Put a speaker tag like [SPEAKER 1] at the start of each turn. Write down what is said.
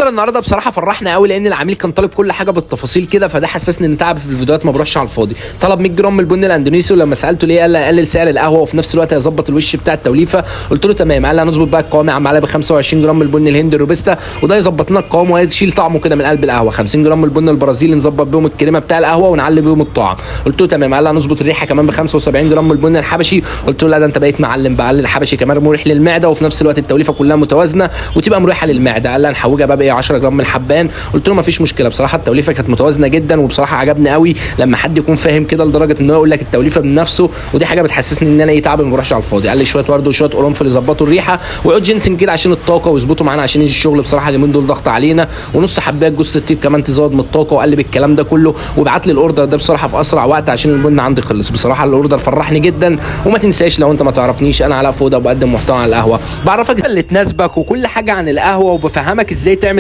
[SPEAKER 1] النهارده بصراحه فرحنا قوي لان العميل كان طالب كل حاجه بالتفاصيل كده، فده حسسني ان تعب في الفيديوهات ما بروحش على الفاضي. طلب 100 جرام من البن الاندونيسي، ولما سالته ليه قال لي اقلل سعر القهوه وفي نفس الوقت هيظبط الوش بتاع التوليفه. قلت له تمام. قال لي هنظبط بقى القوام يا عم علي ب 25 جرام من البن الهندي الروبستا، وده يظبط لنا القوام وهيشيل طعمه كده من قلب القهوه. 50 جرام من البن البرازيلي نظبط بيهم الكريمه بتاع القهوه ونعلي بيهم الطعم. قلت له تمام. قال لي هنظبط الريحه كمان ب 75 جرام من البن الحبشي. قلت له لا ده انت بقيت معلم بقى. قال لي الحبشي كمان مريح للمعده وفي نفس الوقت التوليفه كلها متوازنه وتبقى مريحه للمعده. قال لي هنحوجها بقى بايه 10 جرام من الحبان. قلت له ما فيش مشكله. بصراحه التوليفه كانت متوازنه جدا، وبصراحه عجبني قوي لما حد يكون فاهم كده لدرجه ان هو يقول لك التوليفه بنفسه، ودي حاجه بتحسسني ان انا ايه تعب ما بروحش على الفاضي. قال لي شويه ورد وشويه قرنفل يظبطوا الريحه، وعود جينسن كده عشان الطاقه ويظبطوا معانا عشان يجي الشغل. بصراحه اليومين دول ضغط علينا، ونص حبايه جوز الطيب كمان تزود من الطاقه. وقلب الكلام ده كله وبعت لي الاوردر ده بصراحه في اسرع وقت عشان البن عندي خلص. بصراحه الاوردر فرحني جدا. وما تنساش لو انت ما تعرفنيش انا علاء فوده وبقدم محتوى عن القهوه، بعرفك اللي تناسبك وكل حاجه عن القهوه، وبفهمك ازاي تعمل